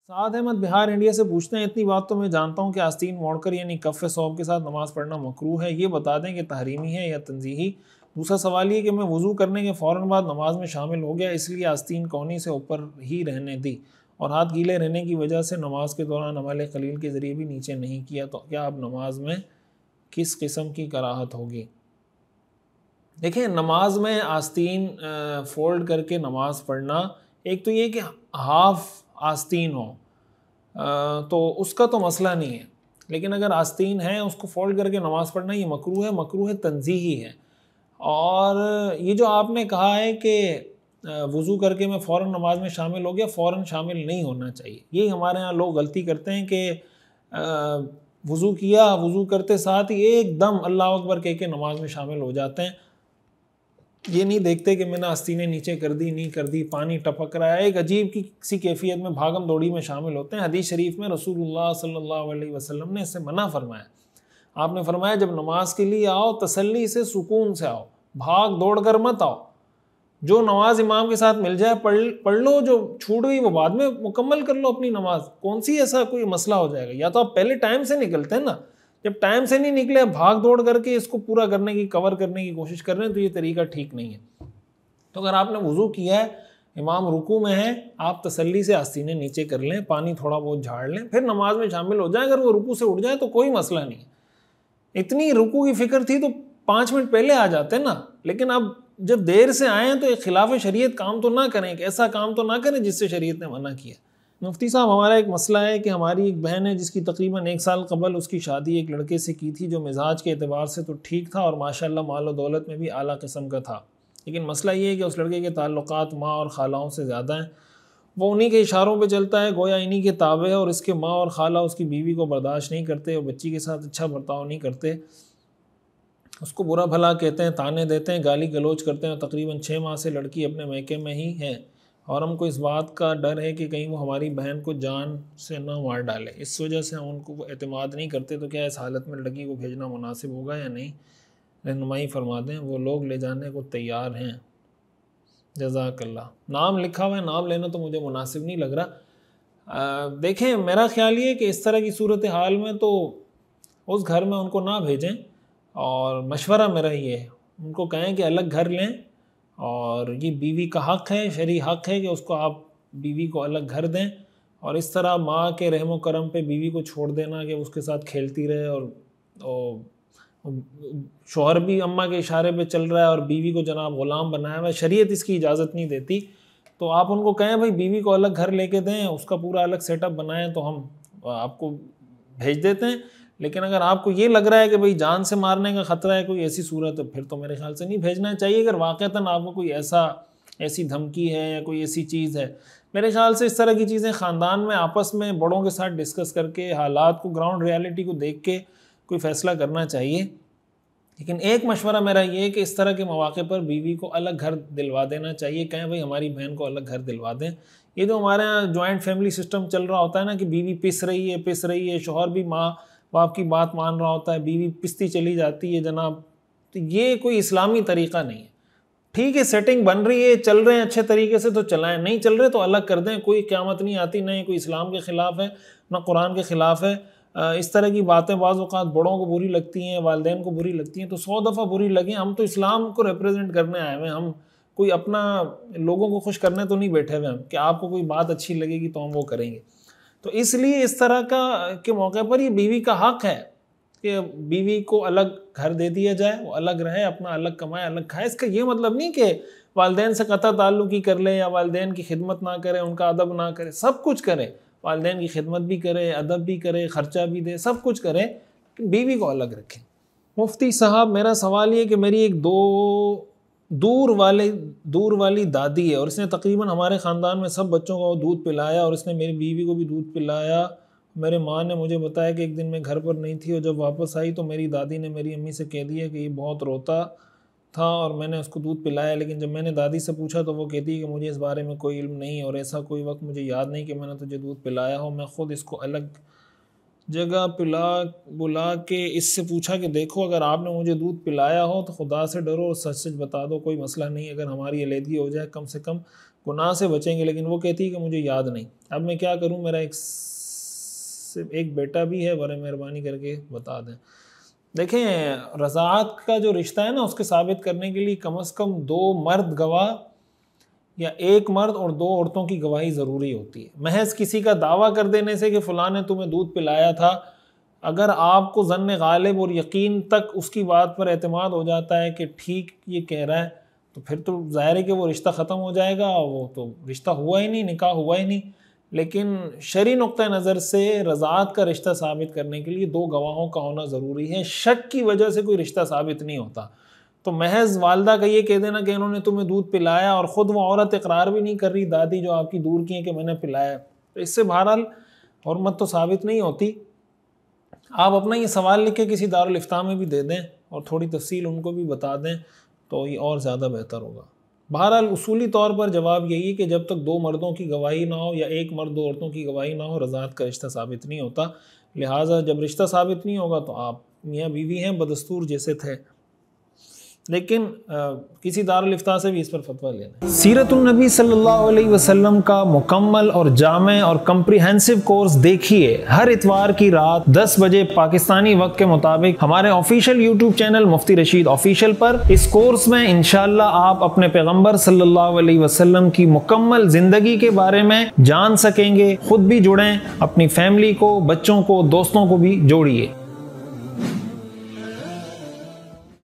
साद Ahmad Bihar India से पूछते हैं, इतनी बात तो मैं जानता हूँ कि आस्तीन मोड़कर यानी कफ़ सौब के साथ नमाज़ पढ़ना मकरूह है, ये बता दें कि तहरीमी है या तंज़ीही। दूसरा सवाल ये कि मैं वज़ू करने के फ़ौरन बाद नमाज में शामिल हो गया, इसलिए आस्तीन कौनी से ऊपर ही रहने दी और हाथ गीले रहने की वजह से नमाज के दौरान अमल क़लील के ज़रिए भी नीचे नहीं किया, तो क्या अब नमाज में किस किस्म की कराहत होगी? देखिए, नमाज में आस्तीन फ़ोल्ड करके नमाज़ पढ़ना, एक तो ये कि हाफ़ आस्तीन हो तो उसका तो मसला नहीं है, लेकिन अगर आस्तीन है उसको फ़ोल्ड करके नमाज़ पढ़ना ये मकरूह है, तंज़ीही है। और ये जो आपने कहा है कि वज़ू करके मैं फ़ौरन नमाज में शामिल हो गया, फ़ौरन शामिल नहीं होना चाहिए। यही हमारे यहाँ लोग गलती करते हैं कि वज़ू किया, वज़ू करते साथ ही एकदम अल्लाह अकबर कह के नमाज में शामिल हो जाते हैं। ये नहीं देखते कि मैंने आस्तीनें नीचे कर दी, नहीं कर दी, पानी टपक रहा है, एक अजीब की किसी कैफियत में भागम दौड़ी में शामिल होते हैं। हदीस शरीफ में रसूलुल्लाह सल्लल्लाहु अलैहि वसल्लम ने इससे मना फरमाया। आपने फरमाया जब नमाज के लिए आओ तसल्ली से, सुकून से आओ, भाग दौड़ कर मत आओ। जो नमाज इमाम के साथ मिल जाए पढ़ लो, जो छूट गई वो बाद में मुकम्मल कर लो अपनी नमाज। कौन सी ऐसा कोई मसला हो जाएगा? या तो आप पहले टाइम से निकलते हैं ना, जब टाइम से नहीं निकले, भाग दौड़ करके इसको पूरा करने की, कवर करने की कोशिश कर रहे हैं, तो ये तरीका ठीक नहीं है। तो अगर आपने वज़ू किया है, इमाम रुकू में है, आप तसल्ली से आस्तीनें नीचे कर लें, पानी थोड़ा बहुत झाड़ लें, फिर नमाज में शामिल हो जाए। अगर वो रुकू से उठ जाए तो कोई मसला नहीं है। इतनी रुकू की फ़िक्र थी तो 5 मिनट पहले आ जाते ना, लेकिन अब जब देर से आए हैं तो एक खिलाफ शरीयत काम तो ना करें, एक ऐसा काम तो ना करें जिससे शरीयत ने मना किया। मुफ्ती साहब, हमारा एक मसला है कि हमारी एक बहन है जिसकी तकरीबन 1 साल कबल उसकी शादी एक लड़के से की थी जो मिजाज के एतबार से तो ठीक था और माशाल्लाह माल और दौलत में भी आला किस्म का था, लेकिन मसला ये है कि उस लड़के के ताल्लुकात माँ और खालाओं से ज़्यादा हैं। वो उन्हीं के इशारों पे चलता है, गोया इन्हीं के ताबे है, और इसके माँ और खाला उसकी बीवी को बर्दाश्त नहीं करते और बच्ची के साथ अच्छा बर्ताव नहीं करते, उसको बुरा भला कहते हैं, ताने देते हैं, गाली गलौज करते हैं। तकरीबन 6 माह से लड़की अपने मैके में ही है और हमको इस बात का डर है कि कहीं वो हमारी बहन को जान से ना मार डाले। इस वजह से हम उनको एतमाद नहीं करते। तो क्या इस हालत में लड़की को भेजना मुनासिब होगा या नहीं? रहनुमाई फरमा दें, वो लोग ले जाने को तैयार हैं। जज़ाकल्लाह। नाम लिखा हुआ है, नाम लेना तो मुझे मुनासिब नहीं लग रहा। देखें, मेरा ख्याल ये है कि इस तरह की सूरत हाल में तो उस घर में उनको ना भेजें, और मशवरा मेरा ये है, उनको कहें कि अलग घर लें, और ये बीवी का हक़ है, शरई हक़ है कि उसको आप बीवी को अलग घर दें। और इस तरह माँ के रहमो करम पे बीवी को छोड़ देना कि उसके साथ खेलती रहे, और शौहर भी अम्मा के इशारे पे चल रहा है और बीवी को जनाब ग़ुलाम बनाया हुआ है, शरीयत इसकी इजाज़त नहीं देती। तो आप उनको कहें भाई बीवी को अलग घर लेके दें, उसका पूरा अलग सेटअप बनाएं, तो हम आपको भेज देते हैं। लेकिन अगर आपको ये लग रहा है कि भाई जान से मारने का ख़तरा है कोई ऐसी सूरत, तो फिर तो मेरे ख्याल से नहीं भेजना चाहिए। अगर वाक़तन आपको कोई ऐसी धमकी है या कोई ऐसी चीज़ है, मेरे ख्याल से इस तरह की चीज़ें ख़ानदान में आपस में बड़ों के साथ डिस्कस करके, हालात को, ग्राउंड रियलिटी को देख के कोई फ़ैसला करना चाहिए। लेकिन एक मशवरा मेरा ये है कि इस तरह के मौक़े पर बीवी को अलग घर दिलवा देना चाहिए। कहें भाई हमारी बहन को अलग घर दिलवा दें। ये जो हमारे यहाँ जॉइंट फैमिली सिस्टम चल रहा होता है ना, कि बीवी पिस रही है, शौहर भी माँ बाप की बात मान रहा होता है, बीवी पिसती चली जाती है जनाब, तो ये कोई इस्लामी तरीक़ा नहीं है। ठीक है, सेटिंग बन रही है, चल रहे हैं अच्छे तरीके से तो चलाएं, नहीं चल रहे तो अलग कर दें, कोई क़यामत नहीं आती, नहीं कोई इस्लाम के ख़िलाफ़ है ना कुरान के ख़िलाफ़ है। इस तरह की बातें बाज़ औक़ात बड़ों को बुरी लगती हैं, वालिदैन को बुरी लगती हैं, तो 100 दफ़ा बुरी लगें, हम तो इस्लाम को रिप्रेजेंट करने आए हुए हैं, हम कोई अपना लोगों को खुश करने तो नहीं बैठे हुए हम कि आपको कोई बात अच्छी लगेगी तो हम वो करेंगे। तो इसलिए इस तरह के मौके पर ये बीवी का हक़ है कि बीवी को अलग घर दे दिया जाए, वो अलग रहे, अपना अलग कमाए, अलग खाए। इसका ये मतलब नहीं कि वालिदैन से क़ता ताल्लुक़ ही कर ले या वालिदैन की खिदमत ना करे, उनका अदब ना करे, सब कुछ करे, वालिदैन की खिदमत भी करे, अदब भी करे, ख़र्चा भी दे, सब कुछ करे, लेकिन बीवी को अलग रखें। मुफ्ती साहब, मेरा सवाल ये कि मेरी एक दूर वाली दादी है और इसने तकरीबन हमारे ख़ानदान में सब बच्चों को दूध पिलाया और इसने मेरी बीवी को भी दूध पिलाया। मेरे माँ ने मुझे बताया कि एक दिन मैं घर पर नहीं थी और जब वापस आई तो मेरी दादी ने मेरी अम्मी से कह दिया कि ये बहुत रोता था और मैंने उसको दूध पिलाया। लेकिन जब मैंने दादी से पूछा तो वो कहती है कि मुझे इस बारे में कोई इल्म नहीं और ऐसा कोई वक्त मुझे याद नहीं कि मैंने तुझे दूध पिलाया हो। मैं ख़ुद इसको अलग जगह बुला के इससे पूछा कि देखो, अगर आपने मुझे दूध पिलाया हो तो खुदा से डरो और सच सच बता दो, कोई मसला नहीं, अगर हमारी अलहदगी हो जाए कम से कम गुनाह से बचेंगे। लेकिन वो कहती है कि मुझे याद नहीं, अब मैं क्या करूं, मेरा एक बेटा भी है, बड़े मेहरबानी करके बता दें। देखें, रज़ाअत का जो रिश्ता है ना, उसके साबित करने के लिए कम से कम 2 मर्द गवाह या 1 मर्द और 2 औरतों की गवाही ज़रूरी होती है। महज किसी का दावा कर देने से कि फ़लाँ ने तुम्हें दूध पिलाया था, अगर आपको ज़न्न गालिब और यकीन तक उसकी बात पर एतमाद हो जाता है कि ठीक ये कह रहा है, तो फिर तो ज़ाहिर है कि वो रिश्ता ख़त्म हो जाएगा, वो तो रिश्ता हुआ ही नहीं, निकाह हुआ ही नहीं। लेकिन शरई नुक्ता नज़र से रज़ाअत का रिश्ता साबित करने के लिए 2 गवाहों का होना ज़रूरी है। शक की वजह से कोई रिश्ता साबित नहीं होता। तो महज वालदा का ये कह देना कि इन्होंने तुम्हें दूध पिलाया और ख़ुद वो औरत इकरार भी नहीं कर रही, दादी जो आपकी दूर की है, कि मैंने पिलाया, तो इससे बहरहाल हुर्मत तो साबित नहीं होती। आप अपना ये सवाल लिख के किसी दारुल इफ्ता में भी दे दें और थोड़ी तफसील उनको भी बता दें, तो ये और ज़्यादा बेहतर होगा। बहरहाल उसूली तौर पर जवाब यही है कि जब तक 2 मर्दों की गवाही ना हो या 1 मर्द 2 औरतों की गवाही ना हो, रज़ाअत का रिश्ता साबित नहीं होता। लिहाजा जब रिश्ता साबित नहीं होगा तो आप मियाँ बीवी हैं बदस्तूर जैसे थे, लेकिन किसी दारुल इफ्ता से भी इस पर फतवा लेना। सीरतुन नबी सल्लल्लाहु अलैहि वसल्लम का मुकम्मल और जामे और कम्प्रिहेंसिव कोर्स देखिए हर इतवार की रात 10 बजे पाकिस्तानी वक्त के मुताबिक हमारे ऑफिशियल यूट्यूब चैनल मुफ्ती रशीद ऑफिशियल पर। इस कोर्स में इंशाअल्लाह आप अपने पैगंबर सल्लल्लाहु अलैहि वसल्लम की मुकम्मल जिंदगी के बारे में जान सकेंगे। खुद भी जुड़ें, अपनी फैमिली को, बच्चों को, दोस्तों को भी जोड़िए।